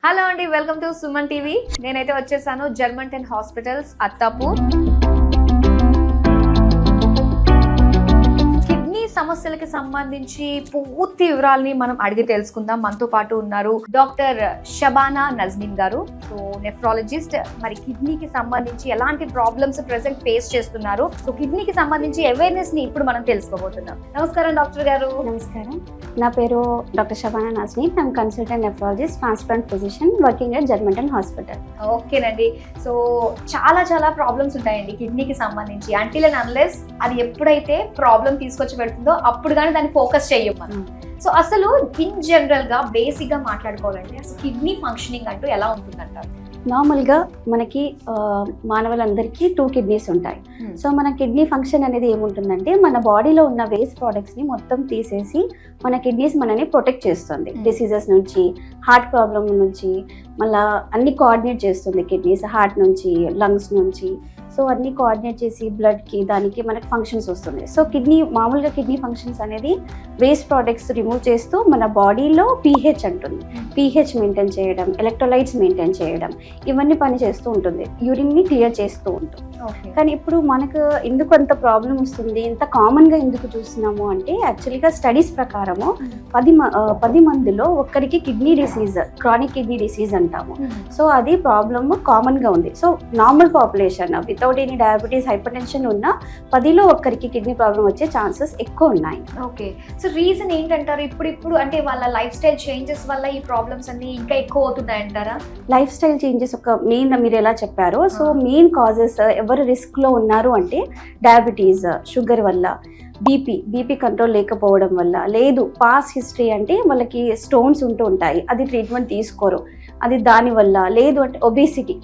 Hello అండి, welcome to Suman TV. నేనైతే వచ్చేసాను జర్మంటన్ హాస్పిటల్స్ అత్తాపూర్. కిడ్నీ సమస్యలకి సంబంధించి పూర్తి వివరాలని మనం అడిగి తెలుసుకుందాం. మనతో పాటు ఉన్నారు డాక్టర్ షబానా నజ్మీన్ గారు, సో నెఫ్రాలజిస్ట్. మరి కిడ్నీకి సంబంధించి ఎలాంటి ప్రాబ్లమ్స్ ప్రెసెంట్ ఫేస్ చేస్తున్నారు, సో కిడ్నీకి సంబంధించి అవేర్నెస్ ని ఇప్పుడు మనం తెలుసుకోబోతున్నాం. నమస్కారం డాక్టర్ గారు. నమస్కారం, నా పేరు doctor Shabana Nazmeen. I'm consultant nephrologist, transplant physician working at Germanten hospital. ఓకేనండి. సో చాలా ప్రాబ్లమ్స్ ఉంటాయండి కిడ్నీకి సంబంధించి. అంటిల్ అండ్ అన్లెస్ అది ఎప్పుడైతే ప్రాబ్లం తీసుకొచ్చి పెడుతుందో అప్పుడు కానీ దాన్ని ఫోకస్ చెయ్యం మనం. సో అసలు ఇన్ జనరల్ గా బేసిక్ గా మాట్లాడుకోవాలంటే అసలు కిడ్నీ ఫంక్షనింగ్ అంటూ ఎలా ఉంటుందంటారు? నార్మల్గా మనకి మానవులందరికీ 2 కిడ్నీస్ ఉంటాయి. సో మన కిడ్నీ ఫంక్షన్ అనేది ఏముంటుందంటే మన బాడీలో ఉన్న వేస్ట్ ప్రోడక్ట్స్ని మొత్తం తీసేసి మన కిడ్నీస్ మనని ప్రొటెక్ట్ చేస్తుంది డిసీజెస్ నుంచి, హార్ట్ ప్రాబ్లమ్ నుంచి, మళ్ళీ అన్ని కోఆర్డినేట్ చేస్తుంది కిడ్నీస్, హార్ట్ నుంచి, లంగ్స్ నుంచి. సో అన్ని కోఆర్డినేట్ చేసి బ్లడ్కి దానికి మనకి ఫంక్షన్స్ వస్తుంది. సో మామూలుగా కిడ్నీ ఫంక్షన్స్ అనేది వేస్ట్ ప్రోడక్ట్స్ రిమూవ్ చేస్తూ మన బాడీలో pH అంటుంది, pH మెయింటైన్ చేయడం, ఎలక్ట్రోలైట్స్ మెయింటైన్ చేయడం, ఇవన్నీ పని చేస్తూ ఉంటుంది, యూరిన్ని క్లియర్ చేస్తూ ఉంటుంది. కానీ ఇప్పుడు మనకు ఎందుకు అంత ప్రాబ్లం వస్తుంది, ఇంత కామన్గా ఎందుకు చూస్తున్నాము అంటే యాక్చువల్గా స్టడీస్ ప్రకారము 10 మందిలో ఒక్కరికి kidney disease, chronic kidney disease అంటాము. సో అది ప్రాబ్లమ్ కామన్గా ఉంది. So normal population without any diabetes, hyper tension ఉన్న 10లో ఒక్కరికి కిడ్నీ ప్రాబ్లం వచ్చే ఛాన్సెస్ ఎక్కువ ఉన్నాయి. ఓకే, సో రీజన్ ఏంటంటారు? ఇప్పుడు అంటే వాళ్ళ లైఫ్ స్టైల్ చేంజెస్ వల్ల ఈ ప్రాబ్లమ్స్ అన్ని ఇంకా ఎక్కువ అవుతున్నాయి అంటారా? లైఫ్ స్టైల్ చేంజెస్ ఒక మెయిన్, మీరు ఎలా చెప్పారో, సో మెయిన్ కాజెస్ ఎవరు రిస్క్లో ఉన్నారు అంటే డయాబెటీస్, షుగర్ వల్ల, బీపీ కంట్రోల్ లేకపోవడం వల్ల, లేదు పాస్ట్ హిస్టరీ అంటే వాళ్ళకి స్టోన్స్ ఉంటూ ఉంటాయి, అది ట్రీట్మెంట్ తీసుకోరు, అది దానివల్ల, లేదు అంటే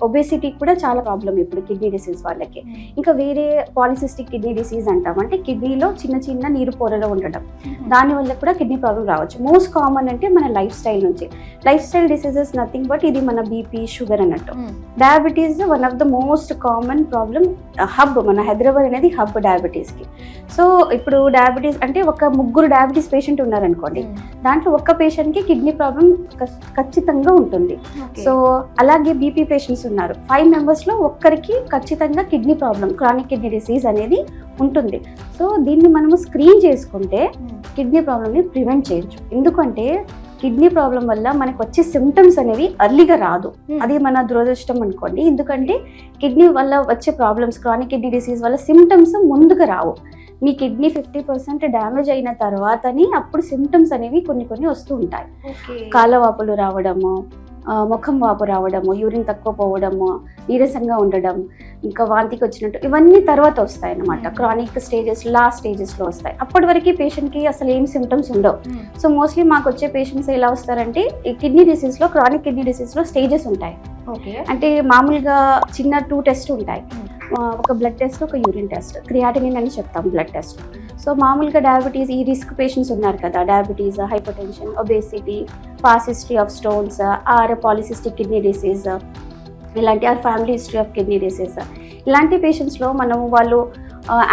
ఒబేసిటీ కూడా చాలా ప్రాబ్లం ఇప్పుడు కిడ్నీ డిసీజ్ వాళ్ళకి. ఇంకా వేరే పాలిసిస్టిక్ కిడ్నీ డిసీజ్ అంటాం, అంటే కిడ్నీలో చిన్న నీరు పొరలో ఉండడం, దానివల్ల కూడా కిడ్నీ ప్రాబ్లం రావచ్చు. మోస్ట్ కామన్ అంటే మన లైఫ్ స్టైల్ నుంచి. Life style diseases nothing but ఇది మన బీపీ, షుగర్ అన్నట్టు. Diabetes one of the most common problem, hub, మన హైదరాబాద్ అనేది హబ్ డయాబెటీస్కి. సో ఇప్పుడు డయాబెటీస్ అంటే ఒక 3 డయాబెటీస్ పేషెంట్ ఉన్నారనుకోండి, దాంట్లో ఒక్క పేషెంట్కి కిడ్నీ ప్రాబ్లం ఖచ్చితంగా ఉంటుంది. సో అలాగే బీపీ పేషెంట్స్ ఉన్నారు, 5 మెంబర్స్లో ఒక్కరికి ఖచ్చితంగా kidney problem, chronic kidney disease అనేది ఉంటుంది. సో దీన్ని మనము స్క్రీన్ చేసుకుంటే కిడ్నీ ప్రాబ్లమ్ని ప్రివెంట్ చేయొచ్చు. ఎందుకంటే కిడ్నీ ప్రాబ్లం వల్ల మనకు వచ్చే సిమ్టమ్స్ అనేవి అర్లీగా రాదు, అది మన దురదృష్టం అనుకోండి. ఎందుకంటే కిడ్నీ వల్ల వచ్చే ప్రాబ్లమ్స్, క్రానిక్ కిడ్నీ డిసీజ్ వల్ల సిమ్టమ్స్ ముందుగా రావు. మీ కిడ్నీ 50% డ్యామేజ్ అయిన తర్వాతని అప్పుడు సిమ్టమ్స్ అనేవి కొన్ని వస్తూ ఉంటాయి. కాళ్ళవాపులు రావడము, ముఖం వాపు రావడము, యూరిన్ తక్కువ పోవడము, నీరసంగా ఉండడం, ఇంకా వాంతికి వచ్చినట్టు, ఇవన్నీ తర్వాత వస్తాయి అన్నమాట. క్రానిక్ స్టేజెస్, లాస్ట్ స్టేజెస్లో వస్తాయి. అప్పటి వరకు పేషెంట్కి అసలు ఏం సిమ్టమ్స్ ఉండవు. సో మోస్ట్లీ మాకు వచ్చే పేషెంట్స్ ఎలా వస్తారంటే ఈ కిడ్నీ డిసీజ్లో, క్రానిక్ కిడ్నీ డిసీజ్లో స్టేజెస్ ఉంటాయి. అంటే మామూలుగా చిన్న 2 టెస్ట్ ఉంటాయి, ఒక బ్లడ్ టెస్ట్, ఒక యూరిన్ టెస్ట్, క్రియాటినిన్ అని చెప్తాం బ్లడ్ టెస్ట్. సో మామూలుగా డయాబెటీస్, ఈ రిస్క్ పేషెంట్స్ ఉన్నారు కదా, diabetes, hypertension, obesity, past history of stones, or polycystic kidney disease, ఇలాంటి or family history of kidney disease, ఇలాంటి పేషెంట్స్లో మనము వాళ్ళు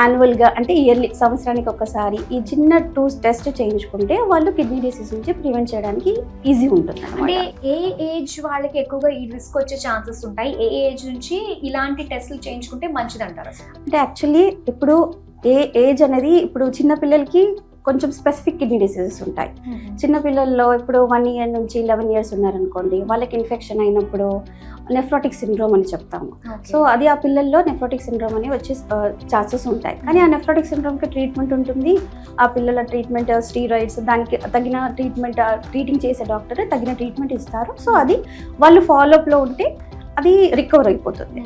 యాన్యువల్గా అంటే ఇయర్లీ, సంవత్సరానికి ఒకసారి ఈ చిన్న 2 టెస్ట్ చేయించుకుంటే వాళ్ళు కిడ్నీ డిసీజ్ నుంచి ప్రివెంట్ చేయడానికి ఈజీ ఉంటుంది. అంటే ఏ ఏజ్ వాళ్ళకి ఎక్కువగా ఈ రిస్క్ వచ్చే ఛాన్సెస్ ఉంటాయి, ఏ ఏజ్ నుంచి ఇలాంటి టెస్టులు చేయించుకుంటే మంచిది అంటారు? అంటే యాక్చువల్లీ ఇప్పుడు ఏ ఏజ్ అనేది, ఇప్పుడు చిన్నపిల్లలకి కొంచెం స్పెసిఫిక్ కిడ్నీ డిసీజెస్ ఉంటాయి. చిన్నపిల్లల్లో ఇప్పుడు 1 ఇయర్ నుంచి 11 ఇయర్స్ ఉన్నారనుకోండి, వాళ్ళకి ఇన్ఫెక్షన్ అయినప్పుడు నెఫ్రోటిక్ సిండ్రోమ్ అని చెప్తాము. సో అది ఆ పిల్లల్లో నెఫ్రోటిక్ సిండ్రోమ్ అని వచ్చే ఛాన్సెస్ ఉంటాయి. కానీ ఆ నెఫ్రోటిక్ సిండ్రోమ్కి ట్రీట్మెంట్ ఉంటుంది, ఆ పిల్లల ట్రీట్మెంట్ స్టీరాయిడ్స్, దానికి తగిన ట్రీటింగ్ చేసే డాక్టర్ తగిన ట్రీట్మెంట్ ఇస్తారు. సో అది వాళ్ళు ఫాలోఅప్లో ఉంటే అది రికవర్ అయిపోతుంది.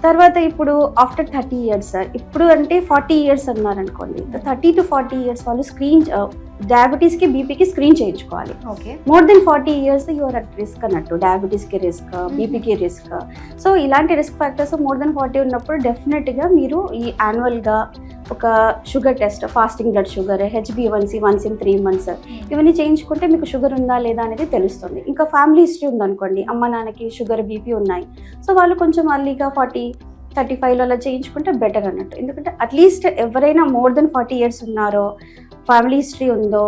తర్వాత ఇప్పుడు ఆఫ్టర్ 30 ఇయర్స్, ఇప్పుడు అంటే 40 ఇయర్స్ అన్నారనుకోండి, 30 to 40 ఇయర్స్ వాళ్ళు డయాబెటీస్కి, బీపీకి స్క్రీన్ చేయించుకోవాలి. More than 40 years your at risk అన్నట్టు, డయాబెటీస్కి రిస్క్, బీపీకి రిస్క్. సో ఇలాంటి రిస్క్ ఫ్యాక్టర్స్ మోర్ దెన్ 40 ఉన్నప్పుడు డెఫినెట్గా మీరు ఈ యాన్యువల్గా ఒక sugar test, fasting blood sugar, HbA1c once in 3 months, ఇవన్నీ చేయించుకుంటే మీకు షుగర్ ఉందా లేదా అనేది తెలుస్తుంది. ఇంకా ఫ్యామిలీ హిస్టరీ ఉందనుకోండి, అమ్మ నాన్నకి షుగర్, బీపీ ఉన్నాయి, సో వాళ్ళు కొంచెం అర్లీగా 40-35 అలా చేయించుకుంటే బెటర్ అన్నట్టు. ఎందుకంటే అట్లీస్ట్ ఎవరైనా మోర్ దెన్ 40 ఇయర్స్ ఉన్నారో, ఫ్యామిలీ హిస్టరీ ఉందో,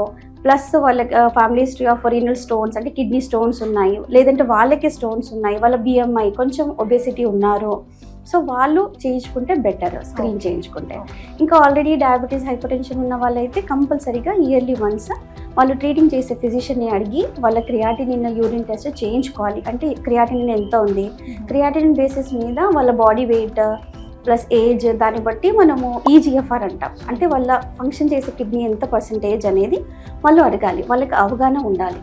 ప్లస్ వాళ్ళకి family history of renal stones అంటే కిడ్నీ స్టోన్స్ ఉన్నాయి, లేదంటే వాళ్ళకి స్టోన్స్ ఉన్నాయి, వాళ్ళ BMI కొంచెం ఒబేసిటీ ఉన్నారు, సో వాళ్ళు చేయించుకుంటే బెటర్ స్క్రీన్ చేయించుకుంటే. ఇంకా ఆల్రెడీ డయాబెటీస్ హైపర్టెన్షన్ ఉన్న వాళ్ళైతే కంపల్సరీగా ఇయర్లీ వన్స్ వాళ్ళు ట్రీటింగ్ చేసే ఫిజిషియన్ని అడిగి వాళ్ళ క్రియాటినిన్ యూరిన్ టెస్ట్ చేయించుకోవాలి. అంటే క్రియాటినిన్ ఎంత ఉంది, క్రియాటినిన్ బేసిస్ మీద వాళ్ళ బాడీ వెయిట్ ప్లస్ ఏజ్ దాన్ని బట్టి మనము EGFR అంటాం, అంటే వాళ్ళ ఫంక్షన్ చేసే కిడ్నీ ఎంత పర్సెంటేజ్ అనేది వాళ్ళు అడగాలి, వాళ్ళకి అవగాహన ఉండాలి.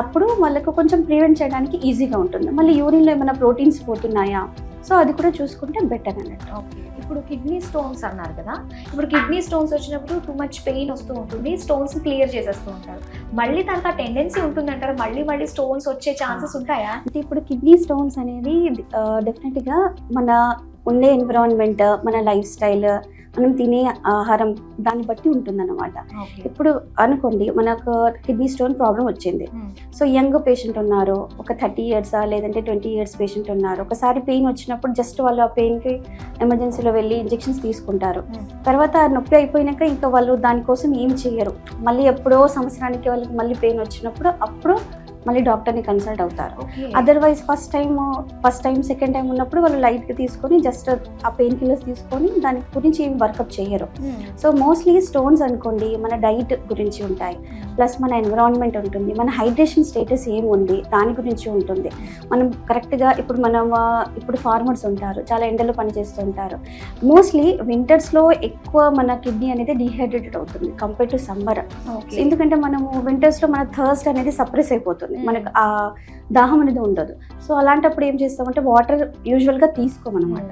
అప్పుడు వాళ్ళకు కొంచెం ప్రివెంట్ చేయడానికి ఈజీగా ఉంటుంది. మళ్ళీ యూరిన్లో ఏమైనా ప్రోటీన్స్ పోతున్నాయా, సో అది కూడా చూసుకుంటే బెటర్ అన్నట్టు. ఇప్పుడు కిడ్నీ స్టోన్స్ అన్నారు కదా, ఇప్పుడు కిడ్నీ స్టోన్స్ వచ్చినప్పుడు టూ మచ్ పెయిన్ వస్తూ ఉంటుంది, స్టోన్స్ క్లియర్ చేసేస్తూ ఉంటారు, మళ్ళీ దానికి ఆ టెండెన్సీ ఉంటుంది అంటారు, మళ్ళీ స్టోన్స్ వచ్చే ఛాన్సెస్ ఉంటాయా? అంటే ఇప్పుడు కిడ్నీ స్టోన్స్ అనేది డెఫినెట్గా మన ఉండే ఎన్విరాన్మెంట్, మన లైఫ్ స్టైల్, మనం తినే ఆహారం దాన్ని బట్టి ఉంటుందన్నమాట. ఇప్పుడు అనుకోండి మనకు కిడ్నీ స్టోన్ ప్రాబ్లం వచ్చింది, సో యంగ్ పేషెంట్ ఉన్నారు, ఒక 30 years లేదంటే 20 years పేషెంట్ ఉన్నారు, ఒకసారి పెయిన్ వచ్చినప్పుడు జస్ట్ వాళ్ళు ఆ పెయిన్కి ఎమర్జెన్సీలో వెళ్ళి ఇంజెక్షన్స్ తీసుకుంటారు, తర్వాత నొప్పి అయిపోయినాక ఇంకా వాళ్ళు దానికోసం ఏం చేయరు, మళ్ళీ ఎప్పుడో సంవత్సరానికి వాళ్ళకి మళ్ళీ పెయిన్ వచ్చినప్పుడు అప్పుడు మళ్ళీ డాక్టర్ని కన్సల్ట్ అవుతారు. Otherwise first time second time ఉన్నప్పుడు వాళ్ళు లైట్గా తీసుకొని జస్ట్ ఆ పెయిన్ కిల్లర్స్ తీసుకొని దాని గురించి ఏం వర్కప్ చేయరు. సో మోస్ట్లీ స్టోన్స్ అనుకోండి మన డైట్ గురించి ఉంటాయి, ప్లస్ మన ఎన్విరాన్మెంట్ ఉంటుంది, మన హైడ్రేషన్ స్టేటస్ ఏం ఉంది దాని గురించి ఉంటుంది. మనం కరెక్ట్గా ఇప్పుడు ఫార్మర్స్ ఉంటారు, చాలా ఎండలో పనిచేస్తుంటారు, మోస్ట్లీ వింటర్స్లో ఎక్కువ మన కిడ్నీ అనేది డిహైడ్రేటెడ్ అవుతుంది కంపేర్ టు సమ్మర్. ఎందుకంటే మనము వింటర్స్లో మన థర్స్ట్ అనేది సప్రెస్ అయిపోతుంది, మనకు ఆ దాహం అనేది ఉండదు. సో అలాంటప్పుడు ఏం చేస్తామంటే వాటర్ యూజువల్గా తీసుకోమన్నమాట.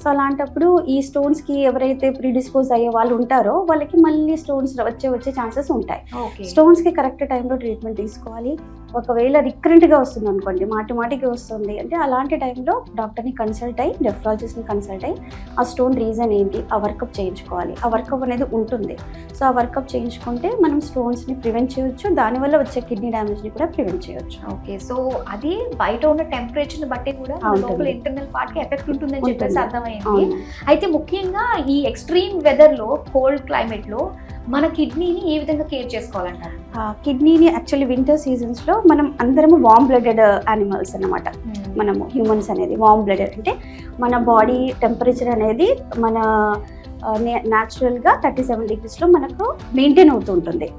సో అలాంటప్పుడు ఈ స్టోన్స్కి ఎవరైతే ప్రీడిస్పోజ్ అయ్యే వాళ్ళు ఉంటారో వాళ్ళకి మళ్ళీ స్టోన్స్ వచ్చే ఛాన్సెస్ ఉంటాయి. స్టోన్స్కి కరెక్ట్ టైంలో ట్రీట్మెంట్ తీసుకోవాలి. ఒకవేళ రికరెంట్గా వస్తుంది అనుకోండి, మాటికి వస్తుంది అంటే అలాంటి టైంలో డాక్టర్ని కన్సల్ట్ అయ్యి, నెఫ్రాలజిస్ట్ని కన్సల్ట్ అయ్యి ఆ స్టోన్ రీజన్ ఏంటి ఆ వర్కప్ చేయించుకోవాలి. ఆ వర్కప్ అనేది ఉంటుంది, సో ఆ వర్కప్ చేయించుకుంటే మనం స్టోన్స్ని ప్రివెంట్ చేయొచ్చు, దానివల్ల వచ్చే కిడ్నీ డ్యామేజ్ని కూడా ప్రివెంట్ చేయొచ్చు. ఓకే, సో అది బయట ఉన్న టెంపరేచర్ని బట్టి కూడా లోపల ఇంటర్నల్ పార్ట్కి ఎఫెక్ట్ ఉంటుందని చెప్పేసి అర్థమైంది. అయితే ముఖ్యంగా ఈ ఎక్స్ట్రీమ్ వెదర్లో, కోల్డ్ క్లైమేట్లో మన కిడ్నీని ఏ విధంగా కేర్ చేసుకోవాలంటారు? కిడ్నీని యాక్చువల్లీ వింటర్ సీజన్స్లో మనం అందరము వామ్ బ్లడెడ్ యానిమల్స్ అన్నమాట. మనము హ్యూమన్స్ అనేది వామ్ బ్లడెడ్ అంటే మన బాడీ టెంపరేచర్ అనేది మన న్యాచురల్గా 37 degreesలో మనకు మెయింటైన్ అవుతూ ఉంటుంది.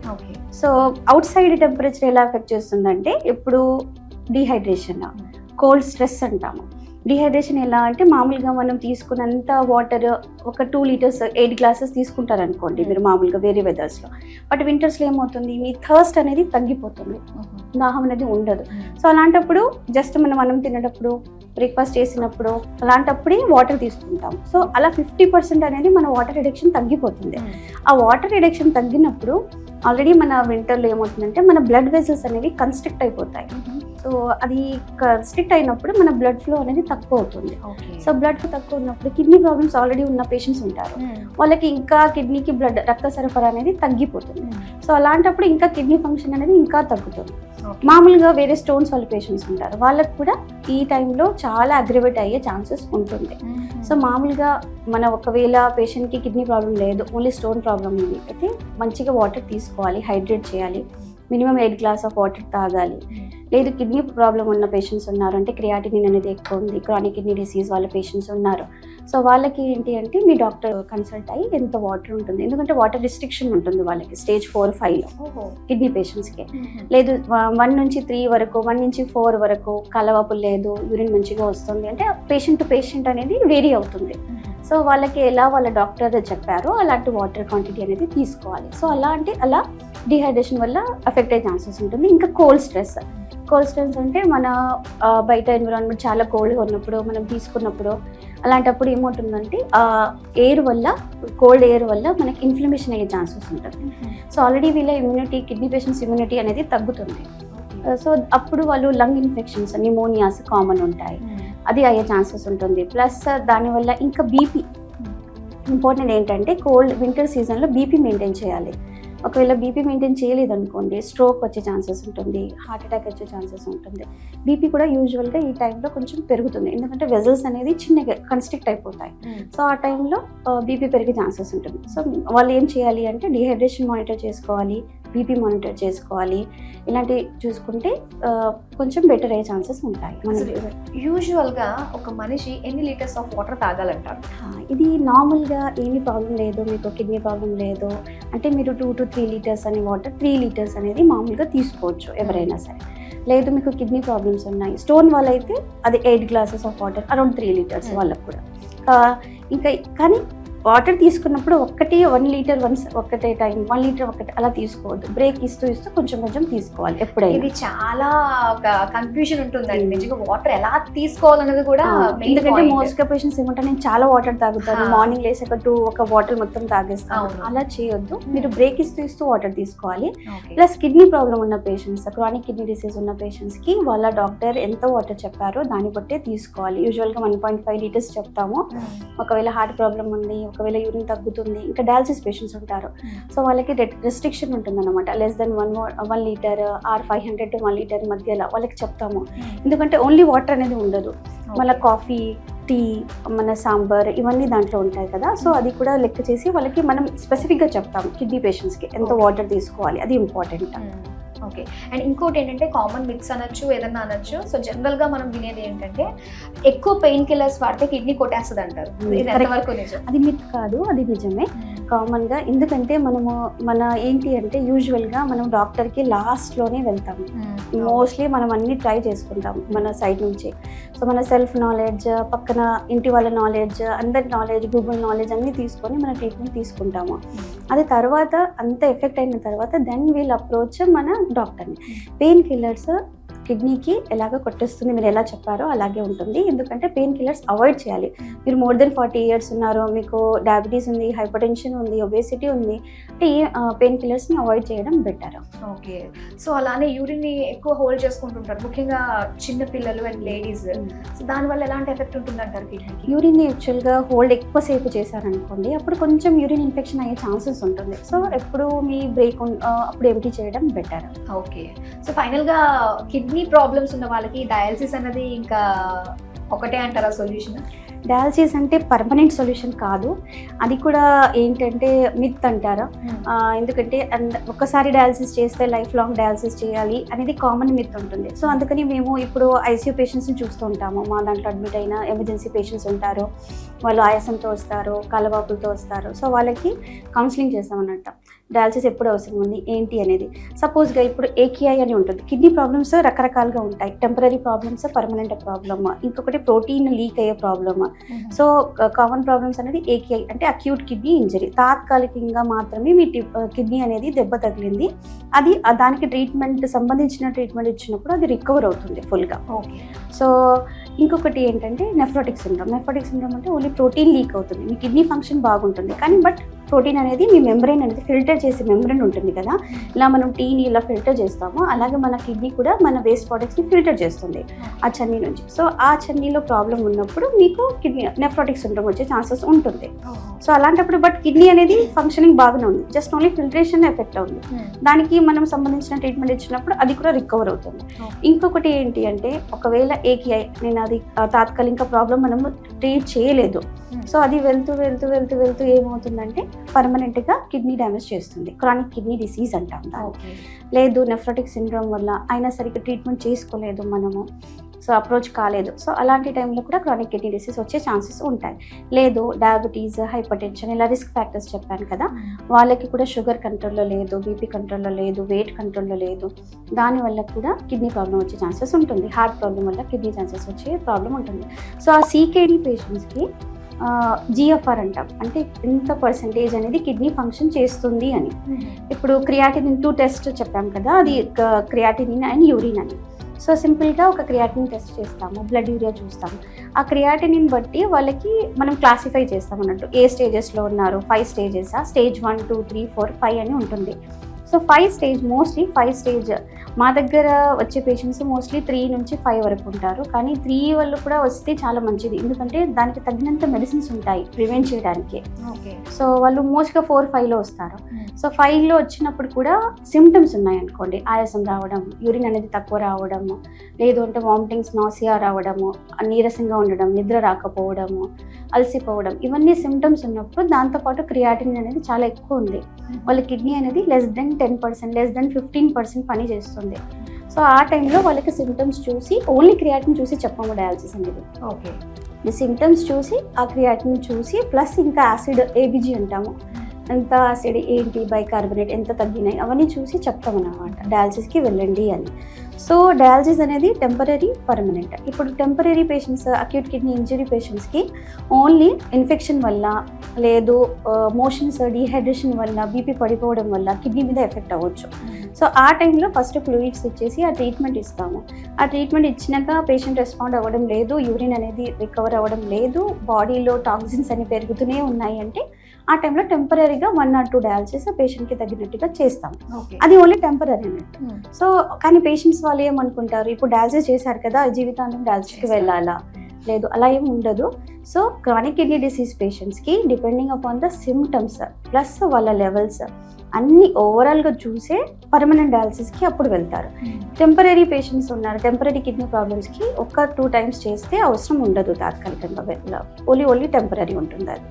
సో అవుట్ సైడ్ టెంపరేచర్ ఎలా ఎఫెక్ట్ చేస్తుందంటే ఇప్పుడు డీహైడ్రేషన్, కోల్డ్ స్ట్రెస్ అంటాము. డిహైడ్రేషన్ ఎలా అంటే మామూలుగా మనం తీసుకున్నంత వాటర్ ఒక 2 liters 8 glasses తీసుకుంటారు అనుకోండి మీరు మామూలుగా వేరే వెదర్స్లో, బట్ వింటర్స్లో ఏమవుతుంది మీ థర్స్ట్ అనేది తగ్గిపోతుంది, దాహం అనేది ఉండదు. సో అలాంటప్పుడు జస్ట్ మనం అన్నం తినేటప్పుడు, బ్రేక్ఫాస్ట్ చేసినప్పుడు అలాంటప్పుడే వాటర్ తీసుకుంటాం. సో అలా 50% అనేది మన వాటర్ రిడక్షన్ తగ్గిపోతుంది. ఆ వాటర్ రిడక్షన్ తగ్గినప్పుడు ఆల్రెడీ మన వింటర్లో ఏమవుతుందంటే మన బ్లడ్ వెసల్స్ అనేవి కన్స్ట్రిక్ట్ అయిపోతాయి. సో అది కన్స్ట్రిక్ట్ అయినప్పుడు మన బ్లడ్ ఫ్లో అనేది తక్కువ అవుతుంది. సో బ్లడ్ ఫ్లో తక్కువ ఉన్నప్పుడు కిడ్నీ ప్రాబ్లమ్స్ ఆల్రెడీ ఉన్న పేషెంట్స్ ఉంటారు, వాళ్ళకి ఇంకా కిడ్నీకి రక్త సరఫరా అనేది తగ్గిపోతుంది. సో అలాంటప్పుడు ఇంకా కిడ్నీ ఫంక్షన్ అనేది ఇంకా తగ్గుతుంది. మామూలుగా వేరే స్టోన్స్ వాళ్ళ పేషెంట్స్ ఉంటారు, వాళ్ళకి కూడా ఈ టైంలో చాలా అగ్రివేట్ అయ్యే ఛాన్సెస్ ఉంటుంది. సో మామూలుగా మన ఒకవేళ పేషెంట్కి కిడ్నీ ప్రాబ్లం లేదు, ఓన్లీ స్టోన్ ప్రాబ్లం ఉంది అయితే మంచిగా వాటర్ తీసుకోవాలి, హైడ్రేట్ చేయాలి, మినిమం 8 glasses ఆఫ్ వాటర్ తాగాలి. లేదు కిడ్నీ ప్రాబ్లం ఉన్న పేషెంట్స్ ఉన్నారు అంటే క్రియాటినిన్ అనేది ఎక్కువ ఉంది, క్రానిక్ కిడ్నీ డిసీజ్ వాళ్ళ పేషెంట్స్ ఉన్నారు, సో వాళ్ళకి ఏంటి అంటే మీ డాక్టర్ కన్సల్ట్ అయ్యి ఎంత వాటర్ ఉంటుంది, ఎందుకంటే వాటర్ రిస్ట్రిక్షన్ ఉంటుంది వాళ్ళకి స్టేజ్ 4-5లో కిడ్నీ పేషెంట్స్కి. లేదు 1 నుంచి 3 వరకు, 1 నుంచి 4 వరకు కలవపు లేదు, యూరిన్ మంచిగా వస్తుంది అంటే పేషెంట్ టు పేషెంట్ అనేది వేరీ అవుతుంది. సో వాళ్ళకి ఎలా వాళ్ళ డాక్టర్ చెప్పారో అలాంటి వాటర్ క్వాంటిటీ అనేది తీసుకోవాలి. సో అలా డిహైడ్రేషన్ వల్ల ఎఫెక్ట్ అయ్యే ఛాన్సెస్ ఉంటుంది. ఇంకా కోల్డ్ స్ట్రెస్ అంటే మన బయట ఎన్విరాన్మెంట్ చాలా కోల్డ్గా ఉన్నప్పుడు మనం తీసుకున్నప్పుడు అలాంటప్పుడు ఏమవుతుందంటే ఎయిర్ వల్ల, కోల్డ్ ఎయిర్ వల్ల మనకి ఇన్ఫ్లమేషన్ అయ్యే ఛాన్సెస్ ఉంటుంది. సో ఆల్రెడీ వీళ్ళ ఇమ్యూనిటీ, కిడ్నీ పేషెంట్స్ ఇమ్యూనిటీ అనేది తగ్గుతుంది. సో అప్పుడు వాళ్ళు లంగ్ ఇన్ఫెక్షన్స్, న్యూమోనియాస్ కామన్ ఉంటాయి, అది అయ్యే ఛాన్సెస్ ఉంటుంది. ప్లస్ దానివల్ల ఇంకా బీపీ ఇంపార్టెంట్ ఏంటంటే వింటర్ సీజన్లో బీపీ మెయింటైన్ చేయాలి. ఒకవేళ బీపీ మెయింటైన్ చేయలేదు అనుకోండి స్ట్రోక్ వచ్చే ఛాన్సెస్ ఉంటుంది, హార్ట్ అటాక్ వచ్చే ఛాన్సెస్ ఉంటుంది. బీపీ కూడా యూజువల్గా ఈ టైంలో కొంచెం పెరుగుతుంది, ఎందుకంటే వెజల్స్ అనేది చిన్నగా కన్స్ట్రిక్ట్ అయిపోతాయి. సో ఆ టైంలో బీపీ పెరిగే ఛాన్సెస్ ఉంటుంది. సో వాళ్ళు ఏం చేయాలి అంటే డిహైడ్రేషన్ మానిటర్ చేసుకోవాలి, బీపీ మానిటర్ చేసుకోవాలి. ఇలాంటివి చూసుకుంటే కొంచెం బెటర్ అయ్యే ఛాన్సెస్ ఉంటాయి. యూజువల్గా ఒక మనిషి ఎన్ని లీటర్స్ ఆఫ్ వాటర్ తాగాలంటారు? ఇది నార్మల్గా ఏమీ ప్రాబ్లం లేదు, మీకు కిడ్నీ ప్రాబ్లం లేదు అంటే మీరు 2 to 3 లీటర్స్ అనే వాటర్ 3 లీటర్స్ అనేది మామూలుగా తీసుకోవచ్చు ఎవరైనా సరే. లేదు మీకు కిడ్నీ ప్రాబ్లమ్స్ ఉన్నాయి, స్టోన్ వాళ్ళైతే అది 8 glasses of water around 3 litres వాళ్ళకు కూడా. ఇంకా కానీ వాటర్ తీసుకున్నప్పుడు 1 లీటర్ ఒకటే టైం 1 లీటర్ ఒకటి అలా తీసుకోవద్దు. బ్రేక్ ఇస్తూ కొంచెం కొంచెం తీసుకోవాలి ఎప్పుడైనా. ఇది చాలా ఒక కన్ఫ్యూజన్ ఉంటుందండి నిజంగా వాటర్ ఎలా తీసుకోవాలన్నది కూడా. ఎందుకంటే మోస్ట్ గా పేషెంట్స్ ఏమంటారు నేను చాలా వాటర్ తాగుతాను, మార్నింగ్ లేసాక ఒక బాటిల్ మొత్తం తాగేస్తాను. అలా చేయొద్దు, మీరు బ్రేక్ ఇస్తూ వాటర్ తీసుకోవాలి. ప్లస్ కిడ్నీ ప్రాబ్లం ఉన్న పేషెంట్స్, క్రానిక్ కిడ్నీ డిసీజ్ ఉన్న పేషెంట్స్ కి వాళ్ళ డాక్టర్ ఎంత వాటర్ చెప్పారో దాన్ని బట్టే తీసుకోవాలి. యూజువల్ గా 1.5 లీటర్స్ చెప్తాము. ఒకవేళ హార్ట్ ప్రాబ్లం ఉంది, ఒకవేళ యూరిన్ తగ్గుతుంది, ఇంకా డయాలసిస్ పేషెంట్స్ ఉంటారు, సో వాళ్ళకి రెస్ట్రిక్షన్ ఉంటుంది అనమాట. Less than 1 litre or 500 to 1 litre మధ్యలో వాళ్ళకి చెప్తాము. ఎందుకంటే ఓన్లీ వాటర్ అనేది ఉండదు, మళ్ళీ కాఫీ, టీ, మన సాంబార్ ఇవన్నీ దాంట్లో ఉంటాయి కదా. సో అది కూడా లెక్క చేసి వాళ్ళకి మనం స్పెసిఫిక్గా చెప్తాము కిడ్నీ పేషెంట్స్కి ఎంత వాటర్ తీసుకోవాలి, అది ఇంపార్టెంట్. ఓకే. అండ్ ఇంకోటి ఏంటంటే కామన్ మిత్స్ అనొచ్చు, ఏదన్నా అనొచ్చు. సో జనరల్గా మనం వినేది ఏంటంటే ఎక్కువ పెయిన్ కిల్లర్స్ వాడితే కిడ్నీ కొట్టేస్తుంది అంటారు. ఇది ఎంతవరకు నిజం? అది మిత్ కాదు, అది నిజమే కామన్గా. ఎందుకంటే మన ఏంటి అంటే యూజువల్గా మనం డాక్టర్కి లాస్ట్లోనే వెళ్తాము. మోస్ట్లీ మనం అన్ని ట్రై చేసుకుంటాం మన సైడ్ నుంచి. సో మన సెల్ఫ్ నాలెడ్జ్, పక్కన ఇంటి వాళ్ళ నాలెడ్జ్, అందరి నాలెడ్జ్, గూగుల్ నాలెడ్జ్ అన్నీ తీసుకొని మన ట్రీట్మెంట్ తీసుకుంటాము. అది తర్వాత అంత ఎఫెక్ట్ అయిన తర్వాత దెన్ వీల్ అప్రోచ్ మన డాక్టర్ని. పెయిన్ కిల్లర్స్ కిడ్నీకి ఎలాగ కొట్టేస్తుంది మీరు ఎలా చెప్పారో అలాగే ఉంటుంది. ఎందుకంటే పెయిన్ కిల్లర్స్ అవాయిడ్ చేయాలి. మీరు మోర్ దెన్ 40 years ఉన్నారు, మీకు డయాబెటీస్ ఉంది, హైపర్ టెన్షన్ ఉంది, ఒబేసిటీ ఉంది అంటే పెయిన్ కిల్లర్స్ని అవాయిడ్ చేయడం బెటర్. ఓకే. సో అలానే యూరిన్ని ఎక్కువ హోల్డ్ చేసుకుంటుంటారు, ముఖ్యంగా చిన్న పిల్లలు అండ్ లేడీస్. సో దానివల్ల ఎలాంటి ఎఫెక్ట్ ఉంటుంది అంటారు కిడ్నీకి? యూరిన్ని యాక్చువల్గా హోల్డ్ ఎక్కువసేపు చేశారనుకోండి అప్పుడు కొంచెం యూరిన్ ఇన్ఫెక్షన్ అయ్యే ఛాన్సెస్ ఉంటుంది. సో ఎప్పుడు మీ బ్రేక్ అప్పుడు ఎంటీ చేయడం బెటర్. ఓకే. సో ఫైనల్గా కిడ్నీ ప్రాబ్లమ్స్ ఉన్న వాళ్ళకి డయాలసిస్ అనేది ఇంకా ఒకటే అంటారా సొల్యూషన్? డయాలసిస్ అంటే పర్మనెంట్ సొల్యూషన్ కాదు, అది కూడా ఏంటంటే మిత్ అంటారా. ఎందుకంటే ఒక్కసారి డయాలసిస్ చేస్తే లైఫ్ లాంగ్ డయాలసిస్ చేయాలి అనేది కామన్ మిత్ ఉంటుంది. సో అందుకని మేము ఇప్పుడు ఐసీయూ పేషెంట్స్ని చూస్తూ ఉంటాము. మా దాంట్లో అడ్మిట్ అయిన ఎమర్జెన్సీ పేషెంట్స్ ఉంటారు, వాళ్ళు ఆయాసంతో వస్తారు, కాలవాపులతో వస్తారు. సో వాళ్ళకి కౌన్సిలింగ్ చేస్తామన్నట్టు డయాలసిస్ ఎప్పుడు అవసరం ఉంది ఏంటి అనేది. సపోజ్గా ఇప్పుడు ఏకేఐ అని ఉంటుంది. కిడ్నీ ప్రాబ్లమ్స్ రకరకాలుగా ఉంటాయి, టెంపరీ ప్రాబ్లమ్స్, పర్మనెంట్ ప్రాబ్లమ్, ఇంకొకటి ప్రోటీన్ లీక్ అయ్యే ప్రాబ్లమ్. సో కామన్ ప్రాబ్లమ్స్ అనేది ఏకేఐ అంటే అక్యూట్ కిడ్నీ ఇంజరీ, తాత్కాలికంగా మాత్రమే మీ కిడ్నీ అనేది దెబ్బ తగిలింది, అది దానికి సంబంధించిన ట్రీట్మెంట్ ఇచ్చినప్పుడు అది రికవర్ అవుతుంది ఫుల్గా. ఓకే. సో ఇంకొకటి ఏంటంటే నెఫ్రోటిక్ సిండ్రోమ్. నెఫ్రోటిక్ సిండ్రోమ్ అంటే ఓన్లీ ప్రోటీన్ లీక్ అవుతుంది, మీ కిడ్నీ ఫంక్షన్ బాగుంటుంది కానీ బట్ ప్రోటీన్ అనేది మీ మెంబ్రెయిన్ అనేది ఫిల్టర్ చేసే మెంబ్రెయిన్ ఉంటుంది కదా, ఇలా మనం టీని ఇలా ఫిల్టర్ చేస్తామో అలాగే మన కిడ్నీ కూడా మన వేస్ట్ ప్రోడక్ట్స్ని ఫిల్టర్ చేస్తుంది ఆ చన్నీ నుంచి. సో ఆ చన్నీలో ప్రాబ్లం ఉన్నప్పుడు మీకు కిడ్నీ నెఫ్రోటిక్ సిండ్రోమ్ వచ్చే ఛాన్సెస్ ఉంటుంది. సో అలాంటప్పుడు బట్ కిడ్నీ అనేది ఫంక్షనింగ్ బాగానే ఉంది, జస్ట్ ఓన్లీ ఫిల్టరేషన్ ఎఫెక్ట్ అవుతుంది, దానికి మనం సంబంధించిన ట్రీట్మెంట్ ఇచ్చినప్పుడు అది కూడా రికవర్ అవుతుంది. ఇంకొకటి ఏంటి అంటే ఒకవేళ ఏకేఐ నేను అది తాత్కాలిక ప్రాబ్లం మనం ట్రీట్ చేయలేదు, సో అది వెళ్తూ వెళ్తూ వెళ్తూ వెళ్తూ ఏమవుతుందంటే పర్మనెంట్గా కిడ్నీ డ్యామేజ్ చేస్తుంది, క్రానిక్ కిడ్నీ డిసీజ్ అంటాం దాన్ని. లేదు నెఫ్రోటిక్ సిండ్రోమ్ వల్ల అయినా సరిగ్గా ట్రీట్మెంట్ చేసుకోలేదు మనము, సో అప్రోచ్ కాలేదు, సో అలాంటి టైంలో కూడా క్రానిక్ కిడ్నీ డిసీజ్ వచ్చే ఛాన్సెస్ ఉంటాయి. లేదు డయాబెటీస్, హైపర్ టెన్షన్ ఇలా రిస్క్ ఫ్యాక్టర్స్ చెప్పాను కదా, వాళ్ళకి కూడా షుగర్ కంట్రోల్లో లేదు, బీపీ కంట్రోల్లో లేదు, వెయిట్ కంట్రోల్లో లేదు, దానివల్ల కూడా కిడ్నీ ప్రాబ్లం వచ్చే ఛాన్సెస్ ఉంటుంది. హార్ట్ ప్రాబ్లం వల్ల కిడ్నీ ఛాన్సెస్ వచ్చే ప్రాబ్లం ఉంటుంది. సో ఆ సీకేడీ పేషెంట్స్కి జిఎఫ్ఆర్ అంటాం, అంటే ఎంత పర్సెంటేజ్ అనేది కిడ్నీ ఫంక్షన్ చేస్తుంది అని. ఇప్పుడు క్రియాటినిన్ 2 టెస్ట్ చెప్పాం కదా, అది క్రియాటినిన్ అండ్ యూరిన్ అని. సో సింపుల్గా ఒక క్రియాటినిన్ టెస్ట్ చేస్తాము, బ్లడ్ యూరియా చూస్తాము, ఆ క్రియాటినిన్ బట్టి వాళ్ళకి మనం క్లాసిఫై చేస్తాం అన్నట్టు ఏ స్టేజెస్లో ఉన్నారు. 5 స్టేజెస్, స్టేజ్ 1, 2, 3, 4, 5 అని ఉంటుంది. సో 5 స్టేజ్ మోస్ట్లీ 5 స్టేజ్ మా దగ్గర వచ్చే పేషెంట్స్ మోస్ట్లీ 3 నుంచి 5 వరకు ఉంటారు, కానీ 3 వాళ్ళు కూడా వస్తే చాలా మంచిది, ఎందుకంటే దానికి తగినంత మెడిసిన్స్ ఉంటాయి ప్రివెంట్ చేయడానికి. ఓకే. సో వాళ్ళు మోస్ట్గా 4-5లో వస్తారు. సో 5లో వచ్చినప్పుడు కూడా సిమ్టమ్స్ ఉన్నాయనుకోండి, ఆయాసం రావడం, యూరిన్ అనేది తక్కువ రావడము, లేదు అంటే వామిటింగ్స్, నాసియా రావడము, నీరసంగా ఉండడం, నిద్ర రాకపోవడము, అలసిపోవడం, ఇవన్నీ సిమ్టమ్స్ ఉన్నప్పుడు దాంతోపాటు క్రియాటిన్ అనేది చాలా ఎక్కువ ఉంది, వాళ్ళ కిడ్నీ అనేది లెస్ దెన్ 10%, లెస్ దెన్ 15% పని చేస్తుంది. సో ఆ టైంలో వాళ్ళకి సిమ్టమ్స్ చూసి ఓన్లీ క్రియాటిన్ చూసి చెప్పము డయాలసిస్ అనేది. ఓకే. ఈ సిమ్టమ్స్ చూసి ఆ క్రియాటిన్ చూసి ప్లస్ ఇంకా యాసిడ్ ఏబిజీ అంటాము, ఎంత యాసిడ్ ఏంటి, బైకార్బోనేట్ ఎంత తగ్గినాయి అవన్నీ చూసి చెప్తామన్నమాట డయాలసిస్కి వెళ్ళండి అని. సో డయాలసిస్ అనేది టెంపరీ, పర్మనెంట్. ఇప్పుడు temporary patients, acute kidney injury పేషెంట్స్కి ఓన్లీ ఇన్ఫెక్షన్ వల్ల, లేదు మోషన్స్ డీహైడ్రేషన్ వల్ల, బీపీ పడిపోవడం వల్ల కిడ్నీ మీద ఎఫెక్ట్ అవ్వచ్చు. సో ఆ టైంలో ఫస్ట్ ఫ్లూయిడ్స్ ఇచ్చేసి ఆ ట్రీట్మెంట్ ఇస్తాము. ఆ ట్రీట్మెంట్ ఇచ్చినాక పేషెంట్ రెస్పాండ్ అవ్వడం లేదు, యూరిన్ అనేది రికవర్ అవ్వడం లేదు, బాడీలో టాక్సిన్స్ అని పెరుగుతూనే ఉన్నాయి అంటే ఆ టైంలో టెంపరీగా 1 or 2 డయాలసిస్ పేషెంట్కి తగ్గినట్టుగా చేస్తాం. అది ఓన్లీ టెంపరీ అన్నట్టు. సో కానీ పేషెంట్స్ వాళ్ళు ఏమనుకుంటారు, ఇప్పుడు డయాలసిస్ చేశారు కదా జీవితాంతం డయాలసిస్కి వెళ్ళాలా, లేదు అలా ఏమి ఉండదు. సో క్రానిక్ కిడ్నీ డిసీజ్ పేషెంట్స్కి depending upon the symptoms plus వాళ్ళ లెవెల్స్ అన్నీ ఓవరాల్గా చూసే పర్మనెంట్ డయాలసిస్కి అప్పుడు వెళ్తారు. టెంపరీ పేషెంట్స్ ఉన్నారు, టెంపరీ కిడ్నీ ప్రాబ్లమ్స్కి 1-2 times చేస్తే అవసరం ఉండదు తాత్కాలికంగా వెళ్ళ, ఓన్లీ టెంపరీ ఉంటుంది అది.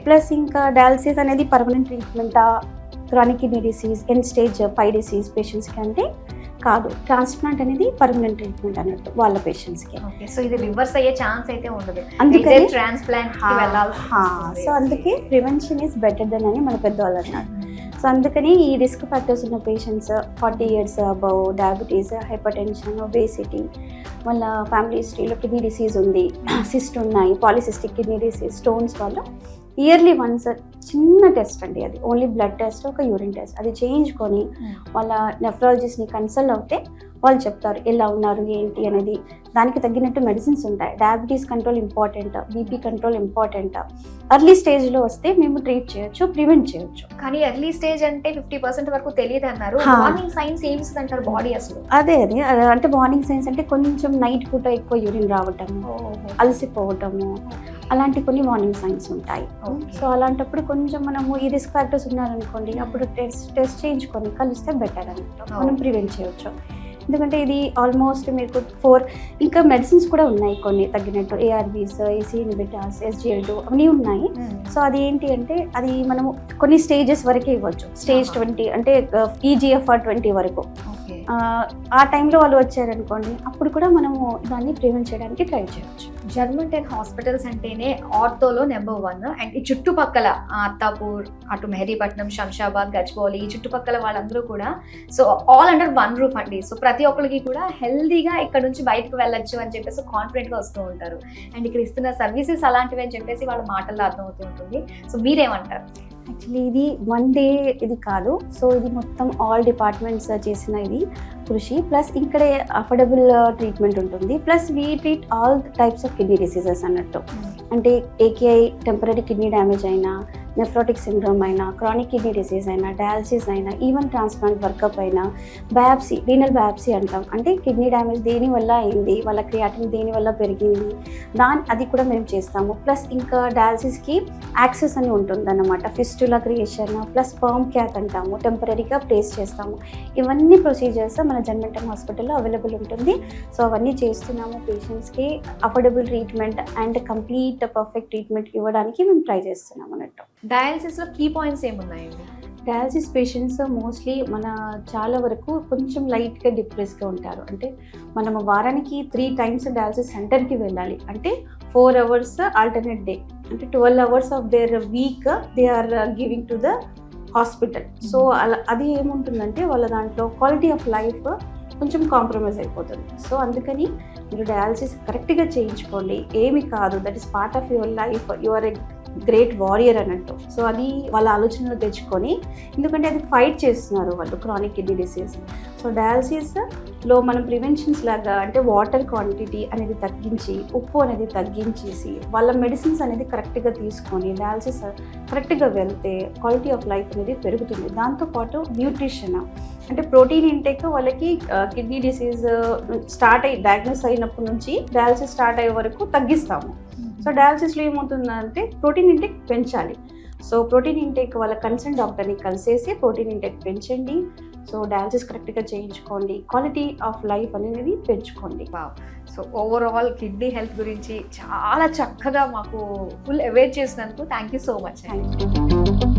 ప్లస్ ఇంకా డయాలసిస్ అనేది పర్మనెంట్ ట్రీట్మెంటా chronic kidney disease end stage 5 disease పేషెంట్స్కి అంటే కాదు, ట్రాన్స్ప్లాంట్ అనేది పర్మనెంట్ ట్రీట్మెంట్ అన్నట్టు వాళ్ళ పేషెంట్స్కి. సో ఇది రివర్స్ అయ్యే ఛాన్స్ అయితే ఉండదు, అందుకని ట్రాన్స్ప్లాంట్. సో అందుకే ప్రివెన్షన్ ఈజ్ బెటర్ దెన్ అని మన పెద్దవాళ్ళు అన్నారు. సో అందుకని ఈ రిస్క్ ఫ్యాక్టర్స్ ఉన్న patients 40 years above, diabetes, hypertension, obesity, వాళ్ళ ఫ్యామిలీ హిస్టరీలో కిడ్నీ డిసీజ్ ఉంది, సిస్ట్ ఉన్నాయి, పాలిసిస్టిక్ కిడ్నీ డిసీజ్, స్టోన్స్ వాళ్ళు ఇయర్లీ వన్స్ చిన్న టెస్ట్ అండి, అది ఓన్లీ బ్లడ్ టెస్ట్, ఒక యూరిన్ టెస్ట్, అది చేయించుకొని వాళ్ళ నెఫ్రాలజిస్ట్ని కన్సల్ట్ అవుతే వాళ్ళు చెప్తారు ఎలా ఉన్నారు ఏంటి అనేది. దానికి తగ్గినట్టు మెడిసిన్స్ ఉంటాయి. Diabetes control important, BP control important. Early స్టేజ్లో వస్తే మేము ట్రీట్ చేయొచ్చు, ప్రివెంట్ చేయొచ్చు. కానీ ఎర్లీ స్టేజ్ అంటే 50% వరకు తెలియదు అన్నారు. వార్నింగ్ సైన్స్ ఏమి అంటారు బాడీ అసలు? అదే అంటే వార్నింగ్ సైన్స్ అంటే కొంచెం నైట్ పూట ఎక్కువ యూరిన్ రావటము, అలసిపోవటము, అలాంటి కొన్ని వార్నింగ్ సైన్స్ ఉంటాయి. సో అలాంటప్పుడు కొంచెం మనము ఈ రిస్క్ ఫ్యాక్టర్స్ ఉన్నారనుకోండి, అప్పుడు టెస్ట్ చేయించుకొని కలిస్తే బెటర్ అన్నట్టు మనం ప్రివెంట్ చేయొచ్చు. ఎందుకంటే ఇది ఆల్మోస్ట్ మీకు 4 ఇంకా మెడిసిన్స్ కూడా ఉన్నాయి కొన్ని తగ్గినట్టు, ARBs, AC ఇన్హిబిటర్స్, SGLT అవన్నీ ఉన్నాయి. సో అది ఏంటి అంటే అది మనము కొన్ని స్టేజెస్ వరకే ఇవ్వచ్చు, స్టేజ్ 20 అంటే EGFR 20 వరకు. ఆ టైంలో వాళ్ళు వచ్చారనుకోండి, అప్పుడు కూడా మనము దాన్ని ప్రివెంట్ చేయడానికి ట్రై చేయొచ్చు. జర్మంటన్ హాస్పిటల్స్ అంటేనే ఆర్థోలో నెంబర్ 1. అండ్ ఈ చుట్టుపక్కల అత్తాపూర్, అటు మెహదీపట్నం, శంషాబాద్, గచ్చిబౌలి, ఈ చుట్టుపక్కల వాళ్ళందరూ కూడా సో ఆల్ అండర్ 1 roof అండి. సో ప్రతి ఒక్కరికి కూడా హెల్దీగా ఇక్కడ నుంచి బయటకు వెళ్ళొచ్చు అని చెప్పేసి కాన్ఫిడెంట్గా వస్తూ ఉంటారు. అండ్ ఇక్కడ ఇస్తున్న సర్వీసెస్ అలాంటివి అని చెప్పేసి వాళ్ళ మాటల్లో అర్థమవుతూ ఉంటుంది. సో మీరేమంటారు? యాక్చువల్లీ ఇది 1 day ఇది కాదు, సో ఇది మొత్తం ఆల్ డిపార్ట్మెంట్స్ చేసిన ఇది కృషి. ప్లస్ ఇక్కడే అఫోర్డబుల్ ట్రీట్మెంట్ ఉంటుంది. Plus we treat all types of kidney diseases అన్నట్టు. అంటే AKI టెంపరీ కిడ్నీ డ్యామేజ్ అయినా, నెఫ్రోటిక్ సిండ్రోమ్ అయినా, క్రానిక్ కిడ్నీ డిసీజ్ అయినా, డయాలసిస్ అయినా, ఈవెన్ ట్రాన్స్ప్లాంట్ వర్కప్ అయినా, బయాప్సీ, రీనల్ బయాప్సీ అంటాం, అంటే కిడ్నీ డ్యామేజ్ దేనివల్ల అయింది, వాళ్ళ క్రియాటిన్ దేనివల్ల పెరిగింది, అది కూడా మేము చేస్తాము. ప్లస్ ఇంకా డయాలసిస్కి యాక్సెస్ అని ఉంటుందన్నమాట, fistula creation, plus sperm cath అంటాము, టెంపరీగా ప్లేస్ చేస్తాము. ఇవన్నీ ప్రొసీజర్స్ మన జన్మెంటన్ హాస్పిటల్లో అవైలబుల్ ఉంటుంది. సో అవన్నీ చేస్తున్నాము. పేషెంట్స్కి affordable treatment and complete perfect treatment ఇవ్వడానికి మేము ట్రై చేస్తున్నాం అన్నట్టు. డయాలసిస్లో కీ పాయింట్స్ ఏమున్నాయండి? డయాలసిస్ పేషెంట్స్ మోస్ట్లీ చాలా వరకు కొంచెం లైట్గా డిప్రెస్గా ఉంటారు. అంటే మనము వారానికి 3 times డయాలసిస్ సెంటర్కి వెళ్ళాలి. అంటే 4 hours ఆల్టర్నేట్ డే, అంటే 12 hours of their week they are giving to the hospital. So అది ఏముంటుందంటే వాళ్ళ దాంట్లో క్వాలిటీ ఆఫ్ లైఫ్ కొంచెం కాంప్రమైజ్ అయిపోతుంది. సో అందుకని మీరు డయాలసిస్ కరెక్ట్గా చేయించుకోండి, ఏమి కాదు, that is part of your life. Your great warrior అన్నట్టు. సో అది వాళ్ళ ఆలోచనలో తెచ్చుకొని, ఎందుకంటే అది ఫైట్ చేస్తున్నారు వాళ్ళు క్రానిక్ కిడ్నీ డిసీజ్. సో డయాలసిస్లో మనం ప్రివెన్షన్స్ లాగా అంటే వాటర్ క్వాంటిటీ అనేది తగ్గించి, ఉప్పు అనేది తగ్గించేసి, వాళ్ళ మెడిసిన్స్ అనేది కరెక్ట్గా తీసుకొని డయాలసిస్ కరెక్ట్గా వెళ్తే క్వాలిటీ ఆఫ్ లైఫ్ అనేది పెరుగుతుంది. దాంతోపాటు న్యూట్రిషన్ అంటే ప్రోటీన్ ఇంటేక్ వాళ్ళకి కిడ్నీ డిసీజ్ డయాగ్నోస్ అయినప్పటి నుంచి డయాలసిస్ స్టార్ట్ అయ్యే వరకు తగ్గిస్తాము. సో డయాలసిస్లో ఏమవుతుందంటే ప్రోటీన్ ఇంటేక్ పెంచాలి. సో ప్రోటీన్ ఇంటేక్ వాళ్ళ కన్సర్న్ డాక్టర్ని కలిసేసి ప్రోటీన్ ఇంటేక్ పెంచండి. సో డయాలసిస్ కరెక్ట్గా చేయించుకోండి, క్వాలిటీ ఆఫ్ లైఫ్ అనేది పెంచుకోండి. సో ఓవరాల్ కిడ్నీ హెల్త్ గురించి చాలా చక్కగా మాకు ఫుల్ అవేర్ చేసినందుకు thank you so much. Thank you.